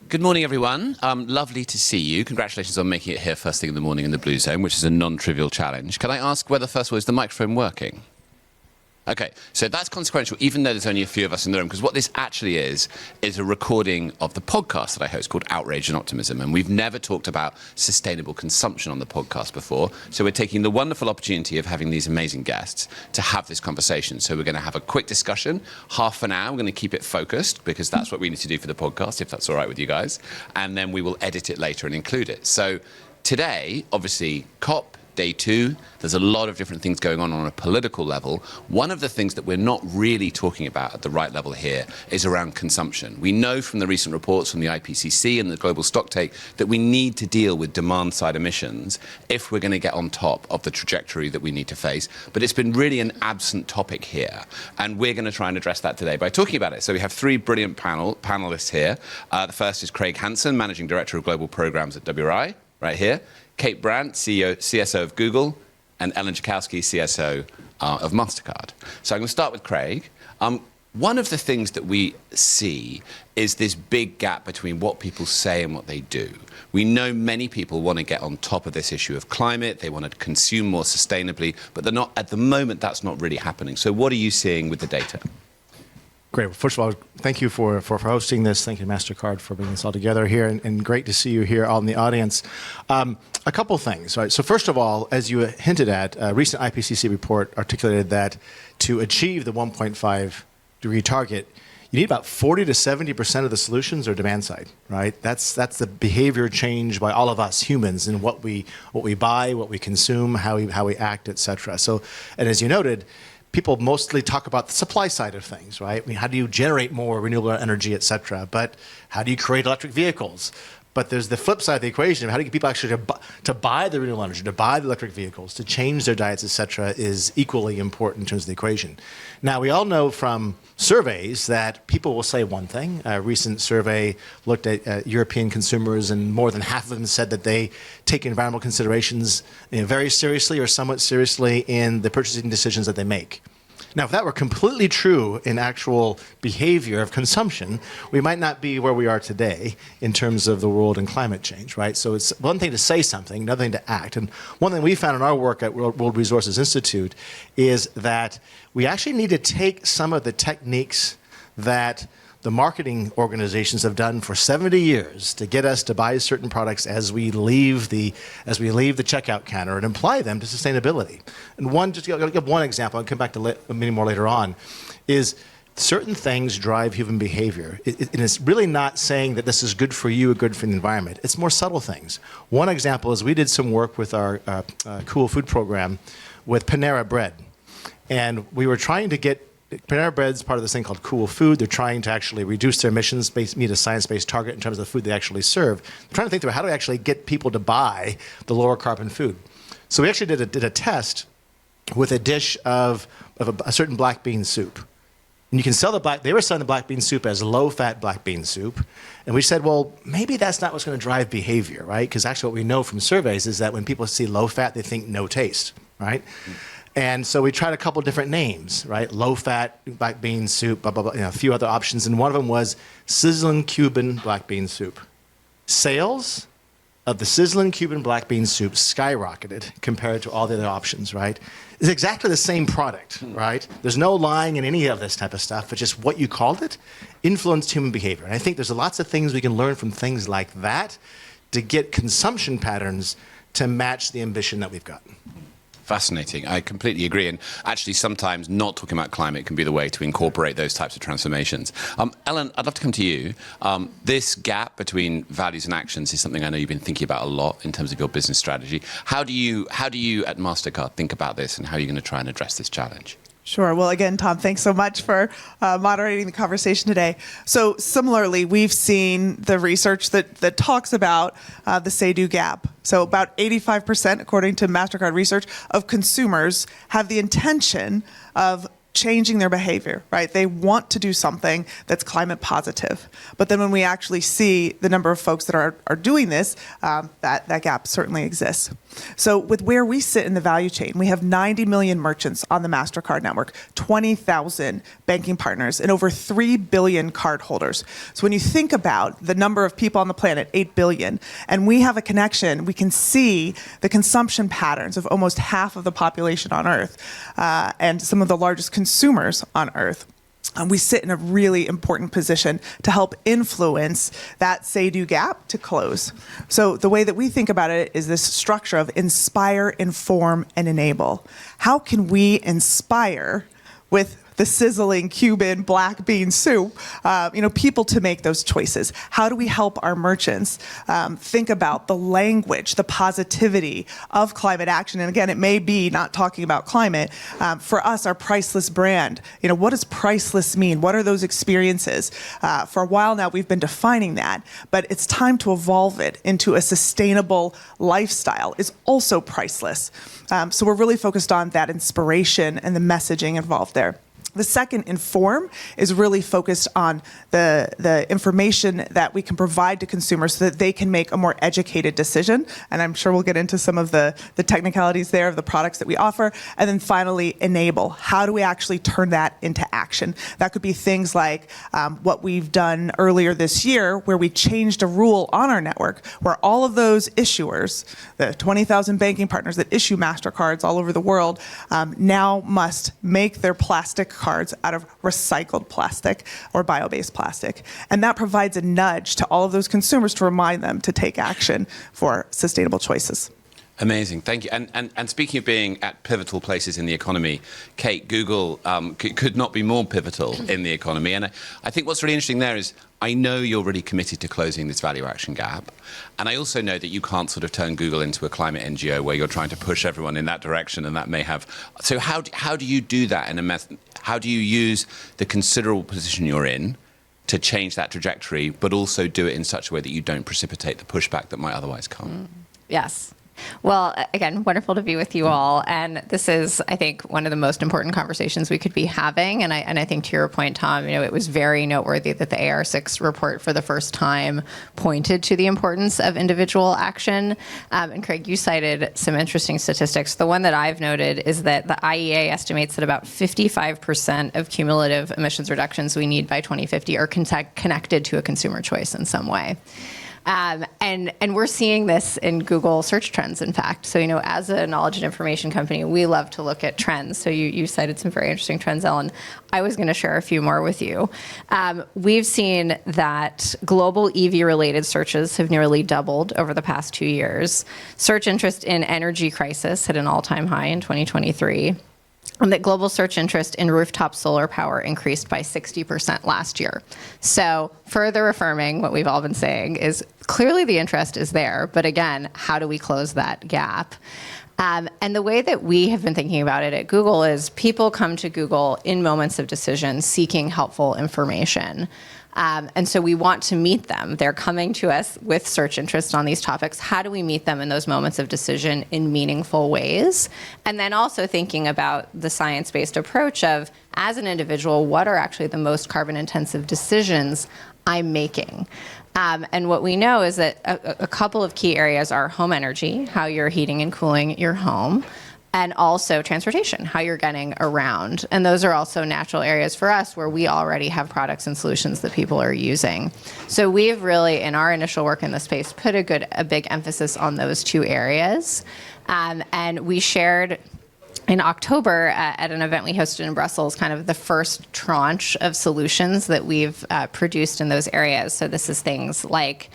Good morning, everyone. Lovely to see you. Congratulations on making it here first thing in the morning in the Blue Zone, which is a non-trivial challenge. Can I ask whether, first of all, is the microphone working? Okay, so that's consequential, even though there's only a few of us in the room, because what this actually is a recording of the podcast that I host called Outrage and Optimism, and we've never talked about sustainable consumption on the podcast before, so we're taking the wonderful opportunity of having these amazing guests to have this conversation. So we're going to have a quick discussion, half an hour. We're going to keep it focused, because that's what we need to do for the podcast, if that's all right with you guys, and then we will edit it later and include it. So today, obviously, COP, Day 2, there's a lot of different things going on a political level. One of the things that we're not really talking about at the right level here is around consumption. We know from the recent reports from the IPCC and the global stocktake that we need to deal with demand-side emissions if we're going to get on top of the trajectory that we need to face. But it's been really an absent topic here, and we're going to try and address that today by talking about it. So we have three brilliant panelists here. The first is Craig Hansen, Managing Director of Global Programs at WRI, right here. Kate Brandt, CSO of Google, and Ellen Jakowski, CSO of Mastercard. So I'm going to start with Craig. One of the things that we see is this big gap between what people say and what they do. We know many people want to get on top of this issue of climate. They want to consume more sustainably, but they're not, at the moment, that's not really happening. So what are you seeing with the data? Great. Well, first of all, thank you for hosting this. Thank you, Mastercard, for bringing this all together here, and great to see you here out in the audience. A couple things, right? So first of all, as you hinted at, a recent IPCC report articulated that to achieve the 1.5 degree target, you need about 40 to 70% of the solutions are demand side, right? That's the behavior change by all of us humans in what we buy, what we consume, how we act, et cetera. So, and as you noted, people mostly talk about the supply side of things, right? I mean, how do you generate more renewable energy, et cetera? But how do you create electric vehicles? But there's the flip side of the equation of how do you get people actually to buy the renewable energy, to buy the electric vehicles, to change their diets, et cetera, is equally important in terms of the equation. Now, we all know from surveys that people will say one thing. A recent survey looked at European consumers, and more than half of them said that they take environmental considerations very seriously or somewhat seriously in the purchasing decisions that they make. Now, if that were completely true in actual behavior of consumption, we might not be where we are today in terms of the world and climate change, right? So it's one thing to say something, another thing to act. And one thing we found in our work at World Resources Institute is that we actually need to take some of the techniques that the marketing organizations have done for 70 years to get us to buy certain products as we leave the checkout counter and apply them to sustainability. And I'll give one example, I'll come back to many more later on, is certain things drive human behavior. And it's really not saying that this is good for you or good for the environment. It's more subtle things. One example is we did some work with our Cool Food program with Panera Bread. And we were trying to get Panera Bread's part of this thing called Cool Food. They're trying to actually reduce their emissions, meet a science-based target in terms of the food they actually serve. They're trying to think through how do we actually get people to buy the lower carbon food. So we actually did a test with a dish of a certain black bean soup. And you can sell they were selling the black bean soup as low-fat black bean soup. And we said, well, maybe that's not what's going to drive behavior, right? Because actually what we know from surveys is that when people see low-fat, they think no taste, right? And so we tried a couple different names, right? Low-fat black bean soup, blah, blah, blah, a few other options. And one of them was sizzling Cuban black bean soup. Sales of the sizzling Cuban black bean soup skyrocketed compared to all the other options, right? It's exactly the same product, right? There's no lying in any of this type of stuff, but just what you called it influenced human behavior. And I think there's lots of things we can learn from things like that to get consumption patterns to match the ambition that we've got. Fascinating. I completely agree. And actually, sometimes not talking about climate can be the way to incorporate those types of transformations. Ellen, I'd love to come to you. This gap between values and actions is something I know you've been thinking about a lot in terms of your business strategy. How do you at Mastercard think about this, and how are you going to try and address this challenge? Sure. Well, again, Tom, thanks so much for moderating the conversation today. So similarly, we've seen the research that talks about the say-do gap. So about 85%, according to Mastercard research, of consumers have the intention of changing their behavior, right? They want to do something that's climate positive. But then when we actually see the number of folks that are doing this, that gap certainly exists. So with where we sit in the value chain, we have 90 million merchants on the Mastercard network, 20,000 banking partners, and over 3 billion cardholders. So when you think about the number of people on the planet, 8 billion, and we have a connection, we can see the consumption patterns of almost half of the population on Earth, and some of the largest consumers on Earth. We sit in a really important position to help influence that say-do gap to close. So the way that we think about it is this structure of inspire, inform, and enable. How can we inspire with the sizzling Cuban black bean soup, people to make those choices? How do we help our merchants think about the language, the positivity of climate action? And again, it may be not talking about climate. For us, our priceless brand, what does priceless mean? What are those experiences? For a while now, we've been defining that, but it's time to evolve it into a sustainable lifestyle is also priceless. So we're really focused on that inspiration and the messaging involved there. The second, inform, is really focused on the information that we can provide to consumers so that they can make a more educated decision. And I'm sure we'll get into some of the technicalities there of the products that we offer. And then finally, enable. How do we actually turn that into action? That could be things like what we've done earlier this year, where we changed a rule on our network where all of those issuers, the 20,000 banking partners that issue Mastercards all over the world, now must make their plastic cards out of recycled plastic or bio-based plastic. And that provides a nudge to all of those consumers to remind them to take action for sustainable choices. Amazing, thank you. And speaking of being at pivotal places in the economy, Kate, Google could not be more pivotal in the economy. And I think what's really interesting there is I know you're really committed to closing this value action gap. And I also know that you can't sort of turn Google into a climate NGO where you're trying to push everyone in that direction, and that may have... So how do you do that how do you use the considerable position you're in to change that trajectory, but also do it in such a way that you don't precipitate the pushback that might otherwise come? Yes. Well, again, wonderful to be with you all. And this is, I think, one of the most important conversations we could be having. And I think to your point, Tom, it was very noteworthy that the AR6 report for the first time pointed to the importance of individual action. And Craig, you cited some interesting statistics. The one that I've noted is that the IEA estimates that about 55% of cumulative emissions reductions we need by 2050 are connected to a consumer choice in some way. And we're seeing this in Google search trends, in fact. So, as a knowledge and information company, we love to look at trends. So you cited some very interesting trends, Ellen. I was going to share a few more with you. We've seen that global EV-related searches have nearly doubled over the past 2 years. Search interest in energy crisis hit an all-time high in 2023. And that global search interest in rooftop solar power increased by 60% last year. So further affirming what we've all been saying is clearly the interest is there, but again, how do we close that gap? And the way that we have been thinking about it at Google is people come to Google in moments of decision seeking helpful information. And so we want to meet them. They're coming to us with search interest on these topics. How do we meet them in those moments of decision in meaningful ways? And then also thinking about the science-based approach of, as an individual, what are actually the most carbon-intensive decisions I'm making? And what we know is that a couple of key areas are home energy, how you're heating and cooling your home, and also transportation, how you're getting around. And those are also natural areas for us where we already have products and solutions that people are using. So we've really, in our initial work in the space, put a big emphasis on those two areas. And we shared in October at an event we hosted in Brussels, kind of the first tranche of solutions that we've produced in those areas. So this is things like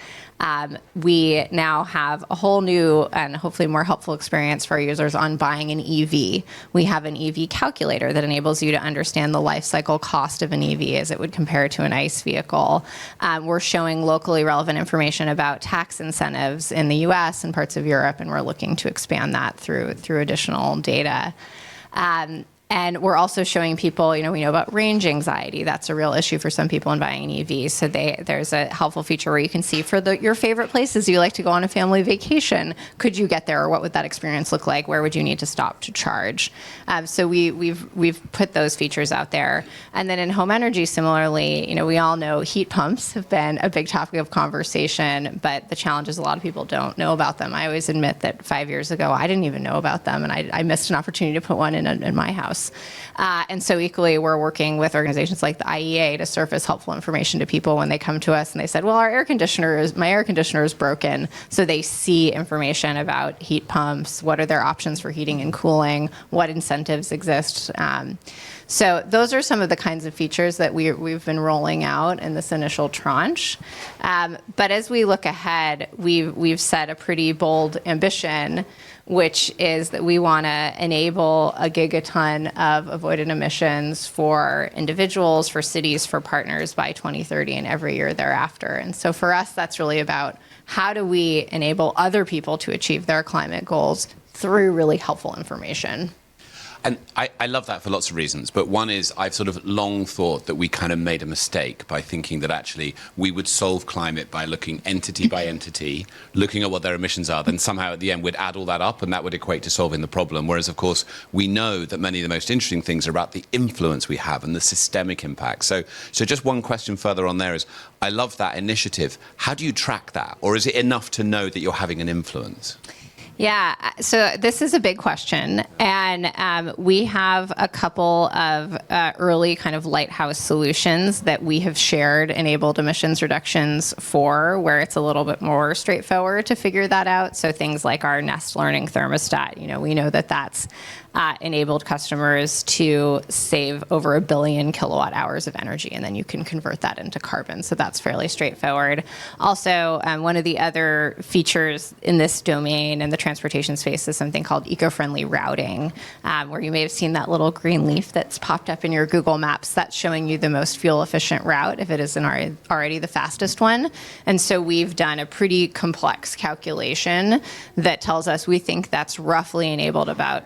we now have a whole new and hopefully more helpful experience for our users on buying an EV. We have an EV calculator that enables you to understand the life cycle cost of an EV as it would compare to an ICE vehicle. We're showing locally relevant information about tax incentives in the US and parts of Europe, and we're looking to expand that through additional data. And we're also showing people, we know about range anxiety. That's a real issue for some people in buying an EV. So there's a helpful feature where you can see for your favorite places you like to go on a family vacation, could you get there, or what would that experience look like? Where would you need to stop to charge? So we've put those features out there. And then in home energy, similarly, we all know heat pumps have been a big topic of conversation, but the challenge is a lot of people don't know about them. I always admit that 5 years ago, I didn't even know about them, and I missed an opportunity to put one in my house. And so equally, we're working with organizations like the IEA to surface helpful information to people when they come to us and they said, well, my air conditioner is broken. So they see information about heat pumps, what are their options for heating and cooling, what incentives exist. So those are some of the kinds of features that we've been rolling out in this initial tranche. But as we look ahead, we've set a pretty bold ambition, which is that we want to enable a gigaton of avoided emissions for individuals, for cities, for partners by 2030 and every year thereafter. And so for us, that's really about how do we enable other people to achieve their climate goals through really helpful information. And I love that for lots of reasons. But one is I've sort of long thought that we kind of made a mistake by thinking that actually we would solve climate by looking entity by entity, looking at what their emissions are, then somehow at the end we'd add all that up and that would equate to solving the problem. Whereas, of course, we know that many of the most interesting things are about the influence we have and the systemic impact. So just one question further on there is, I love that initiative. How do you track that? Or is it enough to know that you're having an influence? Yeah, so this is a big question, and we have a couple of early kind of lighthouse solutions that we have shared enabled emissions reductions for, where it's a little bit more straightforward to figure that out. So things like our Nest Learning thermostat, we know that that's enabled customers to save over 1 billion kilowatt hours of energy, and then you can convert that into carbon. So that's fairly straightforward. Also, one of the other features in this domain and the transportation space is something called eco-friendly routing, where you may have seen that little green leaf that's popped up in your Google Maps. That's showing you the most fuel-efficient route if it isn't already the fastest one. And so we've done a pretty complex calculation that tells us we think that's roughly enabled about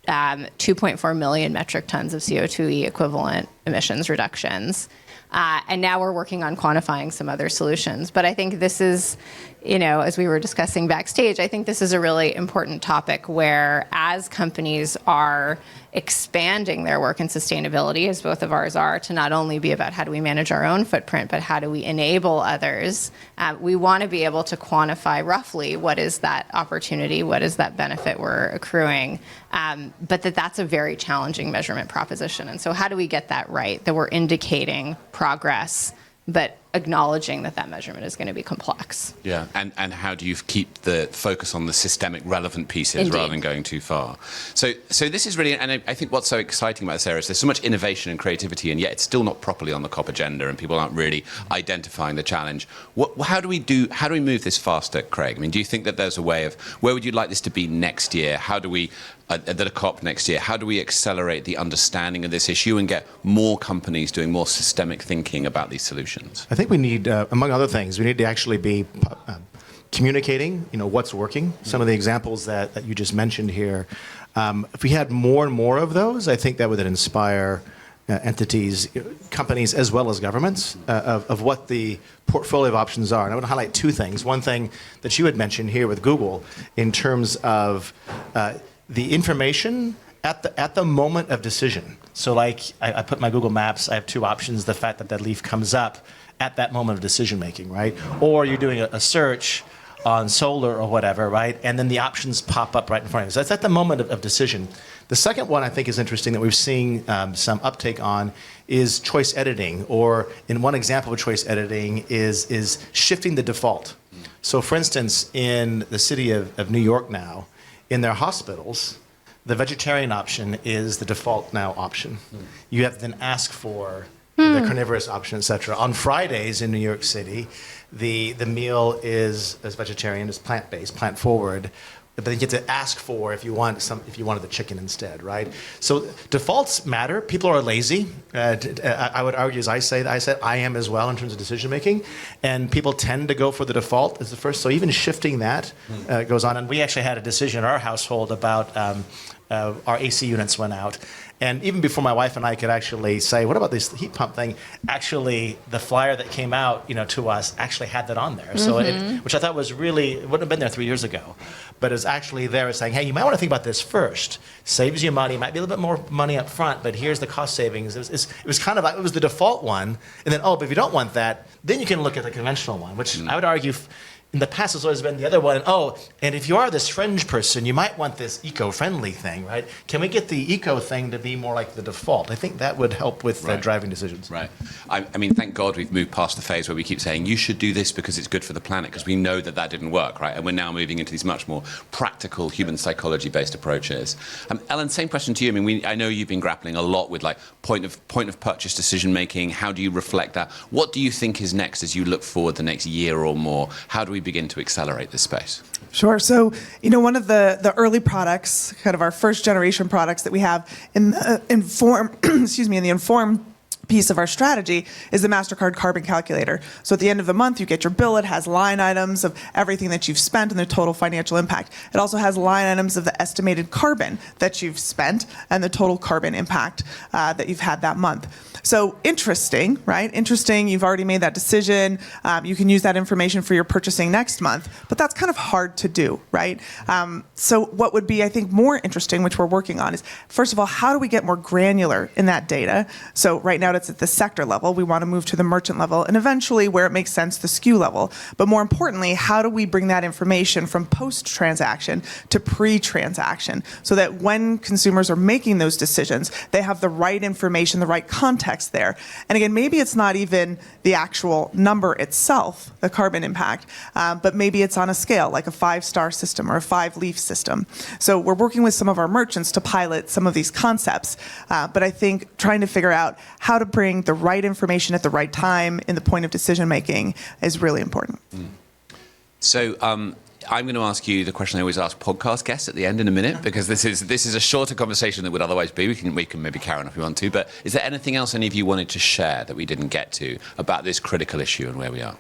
2.4 million metric tons of CO2e equivalent emissions reductions. And now we're working on quantifying some other solutions. But I think this is, as we were discussing backstage, I think this is a really important topic where as companies are expanding their work in sustainability, as both of ours are, to not only be about how do we manage our own footprint, but how do we enable others, we want to be able to quantify roughly what is that opportunity, what is that benefit we're accruing, but that's a very challenging measurement proposition. And so how do we get that right, that we're indicating progress, but acknowledging that measurement is going to be complex. Yeah, and how do you keep the focus on the systemic relevant pieces Indeed. rather than going too far? So this is really, and I think what's so exciting about this area is there's so much innovation and creativity, and yet it's still not properly on the COP agenda, and people aren't really identifying the challenge. How do we move this faster, Craig? I mean, do you think that there's a way of, where would you like this to be next year? How do we, at a COP next year, how do we accelerate the understanding of this issue and get more companies doing more systemic thinking about these solutions? I think we need, among other things, we need to actually be communicating, what's working. Some of the examples that you just mentioned here. If we had more and more of those, I think that would inspire entities, companies, as well as governments, of what the portfolio of options are. And I want to highlight two things. One thing that you had mentioned here with Google in terms of the information at the moment of decision. So like I put my Google Maps, I have two options, the fact that leaf comes up at that moment of decision making, right? Or you're doing a search on solar or whatever, right? And then the options pop up right in front of you. So that's at the moment of decision. The second one I think is interesting that we've seen some uptake on is choice editing, or in one example of choice editing is shifting the default. So for instance, in the city of New York now, in their hospitals, the vegetarian option is the default now option. You have to then ask for the carnivorous option, et cetera. On Fridays in New York City, the meal is vegetarian, is plant-based, plant-forward, but then you get to ask for if you wanted the chicken instead, right? So defaults matter. People are lazy. I would argue, as I said, I am as well in terms of decision making, and people tend to go for the default as the first. So even shifting that goes on. And we actually had a decision in our household about our AC units went out, And even before my wife and I could actually say, what about this heat pump thing? Actually, the flyer that came out, to us actually had that on there. So which I thought was really, it wouldn't have been there 3 years ago. But it's actually there as saying, hey, you might want to think about this first. Saves you money, might be a little bit more money up front, but here's the cost savings. It was kind of like, it was the default one. And then, but if you don't want that, then you can look at the conventional one, which I would argue in the past has always been the other one. And if you are this fringe person, you might want this eco-friendly thing, right? Can we get the eco thing to be more like the default? I think that would help with driving decisions. Right. I mean, thank God we've moved past the phase where we keep saying, you should do this because it's good for the planet, because we know that didn't work, right? And we're now moving into these much more practical human psychology-based approaches. Ellen, same question to you. I mean, I know you've been grappling a lot with point of purchase decision-making. How do you reflect that? What do you think is next as you look forward the next year or more? How do we begin to accelerate this space? Sure. So, one of the early products, kind of our first generation products that we have in the Inform, in the Inform piece of our strategy is the Mastercard carbon calculator. So at the end of the month, you get your bill. It has line items of everything that you've spent and the total financial impact. It also has line items of the estimated carbon that you've spent and the total carbon impact that you've had that month. So interesting, right? Interesting. You've already made that decision. You can use that information for your purchasing next month, but that's kind of hard to do, right? So what would be, I think, more interesting, which we're working on, is first of all, how do we get more granular in that data? So right now it's at the sector level. We want to move to the merchant level, and eventually, where it makes sense, the SKU level. But more importantly, how do we bring that information from post-transaction to pre-transaction, so that when consumers are making those decisions, they have the right information, the right context there. And again, maybe it's not even the actual number itself, the carbon impact, but maybe it's on a scale, like a 5-star system or a 5-leaf system. So we're working with some of our merchants to pilot some of these concepts, but I think trying to figure out how to bring the right information at the right time in the point of decision making is really important. So I'm going to ask you the question I always ask podcast guests at the end in a minute, because this is a shorter conversation than would otherwise be. We can maybe carry on if we want to, but is there anything else any of you wanted to share that we didn't get to about this critical issue and where we are?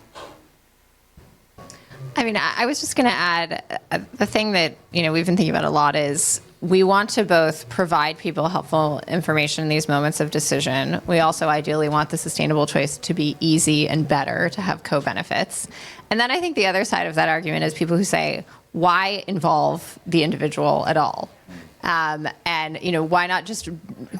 I mean, I was just going to add the thing that we've been thinking about a lot is we want to both provide people helpful information in these moments of decision. We also ideally want the sustainable choice to be easy and better, to have co-benefits. And then I think the other side of that argument is people who say, why involve the individual at all? And why not just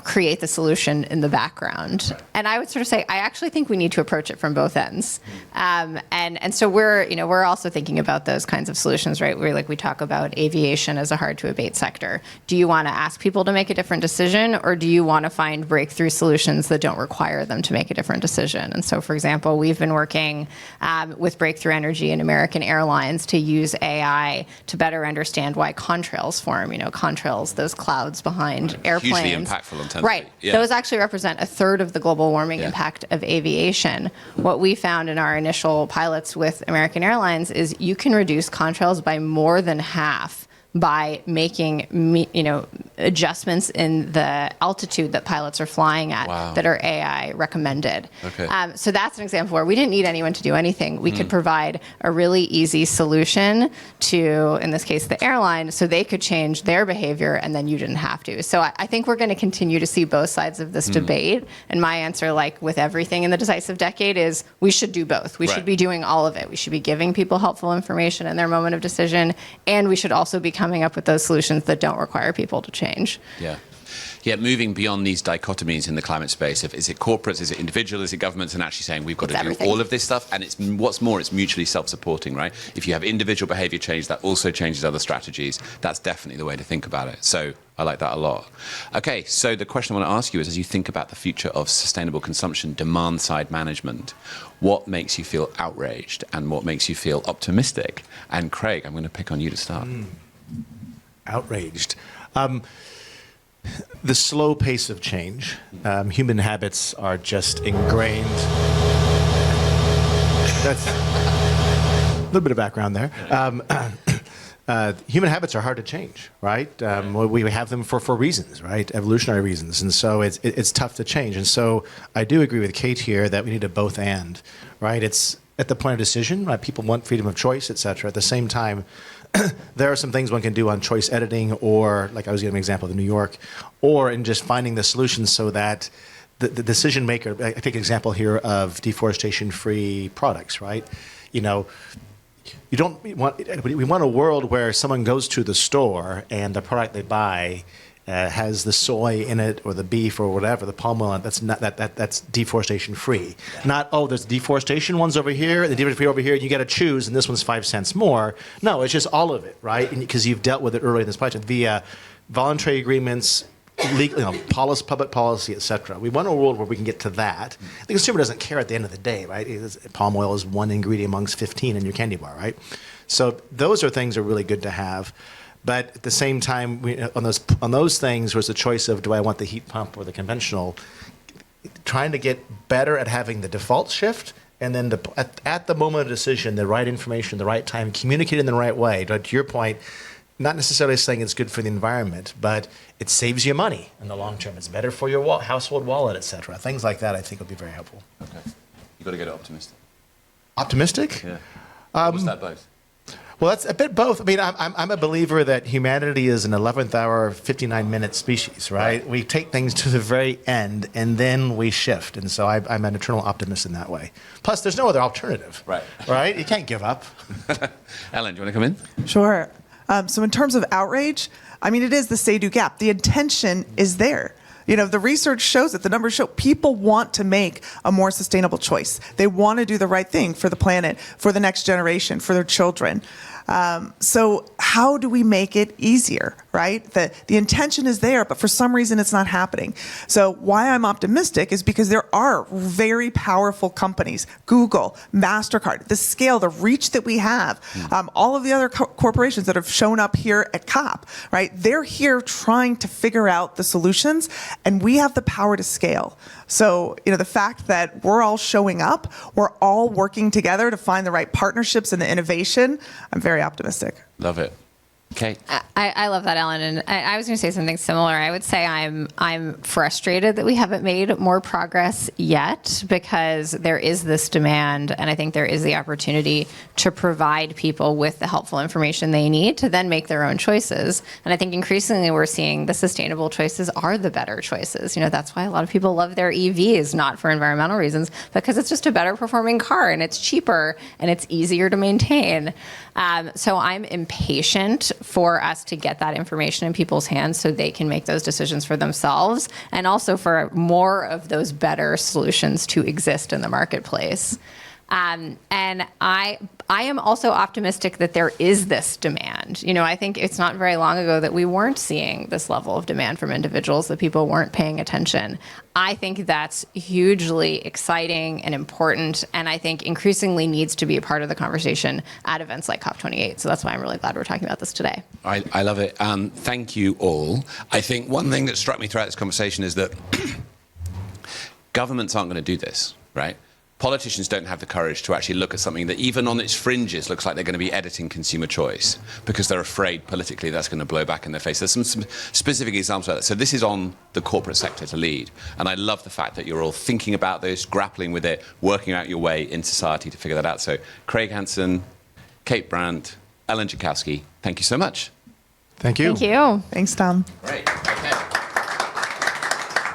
create the solution in the background? And I would sort of say, I actually think we need to approach it from both ends. And so we're also thinking about those kinds of solutions, right? We talk about aviation as a hard to abate sector. Do you want to ask people to make a different decision, or do you want to find breakthrough solutions that don't require them to make a different decision? And so, for example, we've been working with Breakthrough Energy and American Airlines to use AI to better understand why contrails form. Contrails, those clouds behind airplanes. Hugely impactful in terms right. of, yeah. Those actually represent a third of the global warming impact of aviation. What we found in our initial pilots with American Airlines is you can reduce contrails by more than half by making adjustments in the altitude that pilots are flying at that are AI recommended. Okay. So that's an example where we didn't need anyone to do anything. We could provide a really easy solution to, in this case, the airline, so they could change their behavior and then you didn't have to. So I think we're going to continue to see both sides of this debate. And my answer, like with everything in the decisive decade, is we should do both. We should be doing all of it. We should be giving people helpful information in their moment of decision, and we should also be coming up with those solutions that don't require people to change. Yeah, moving beyond these dichotomies in the climate space. Is it corporates, is it individuals, is it governments, and actually saying we've got to do all of this stuff, and what's more, it's mutually self-supporting, right? If you have individual behavior change, that also changes other strategies. That's definitely the way to think about it. So I like that a lot. Okay, so the question I want to ask you is, as you think about the future of sustainable consumption, demand-side management, what makes you feel outraged and what makes you feel optimistic? And Craig, I'm going to pick on you to start. Outraged. The slow pace of change. Human habits are just ingrained. That's a little bit of background there. Human habits are hard to change, right? We have them for reasons, right? Evolutionary reasons. And so it's tough to change. And so I do agree with Kate here that we need a both and, right? It's at the point of decision, right? People want freedom of choice, et cetera. At the same time, there are some things one can do on choice editing, or like I was giving an example of New York, or in just finding the solutions so that the decision maker, I take an example here of deforestation-free products, right? You know, we want a world where someone goes to the store and the product they buy has the soy in it, or the beef, or whatever, the palm oil. That's deforestation free. Not, oh, there's deforestation ones over here, and the deforestation free over here. You got to choose, and this one's 5 cents more. No, it's just all of it, right? Because you've dealt with it earlier in this project via voluntary agreements, legal, public policy, et cetera. We want a world where we can get to that. The consumer doesn't care at the end of the day, right? Palm oil is one ingredient amongst 15 in your candy bar, right? So those are things that are really good to have. But at the same time, on those things was the choice of, do I want the heat pump or the conventional? Trying to get better at having the default shift, and then at the moment of decision, the right information, the right time, communicate in the right way. To your point, not necessarily saying it's good for the environment, but it saves you money in the long term. It's better for your household wallet, et cetera. Things like that, I think, would be very helpful. Okay. You've got to get optimistic. Optimistic? Yeah. What's that both? Well, that's a bit both. I mean, I'm a believer that humanity is an 11th hour, 59-minute species, right? We take things to the very end, and then we shift. And so I'm an eternal optimist in that way. Plus, there's no other alternative. Right. Right? You can't give up. Ellen, do you want to come in? Sure. So in terms of outrage, I mean, it is the say-do gap. The intention is there. You know, the research shows it. The numbers show people want to make a more sustainable choice. They want to do the right thing for the planet, for the next generation, for their children. So how do we make it easier, right? The intention is there, but for some reason it's not happening. So why I'm optimistic is because there are very powerful companies, Google, Mastercard, the scale, the reach that we have, all of the other corporations that have shown up here at COP, right? They're here trying to figure out the solutions, and we have the power to scale. So, you know, the fact that we're all showing up, we're all working together to find the right partnerships and the innovation, I'm very optimistic. Love it. Kate? I love that, Ellen. And I was going to say something similar. I would say I'm frustrated that we haven't made more progress yet, because there is this demand, and I think there is the opportunity to provide people with the helpful information they need to then make their own choices. And I think increasingly we're seeing the sustainable choices are the better choices. You know, that's why a lot of people love their EVs, not for environmental reasons, because it's just a better performing car, and it's cheaper, and it's easier to maintain. So I'm impatient for us to get that information in people's hands so they can make those decisions for themselves, and also for more of those better solutions to exist in the marketplace. And I am also optimistic that there is this demand. You know, I think it's not very long ago that we weren't seeing this level of demand from individuals, that people weren't paying attention. I think that's hugely exciting and important, and I think increasingly needs to be a part of the conversation at events like COP28. So that's why I'm really glad we're talking about this today. I love it. Thank you all. I think one thing that struck me throughout this conversation is that governments aren't going to do this, right? Politicians don't have the courage to actually look at something that even on its fringes looks like they're going to be editing consumer choice, because they're afraid politically that's going to blow back in their face. There's some specific examples of that. So this is on the corporate sector to lead. And I love the fact that you're all thinking about this, grappling with it, working out your way in society to figure that out. So Craig Hansen, Kate Brandt, Ellen Jakowski, thank you so much. Thank you. Thank you. Thanks, Tom. Great. Okay.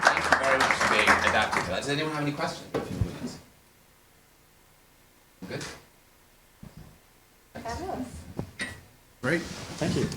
Thank you very much for being adapted to that. Does anyone have any questions? Good. Great. Thank you.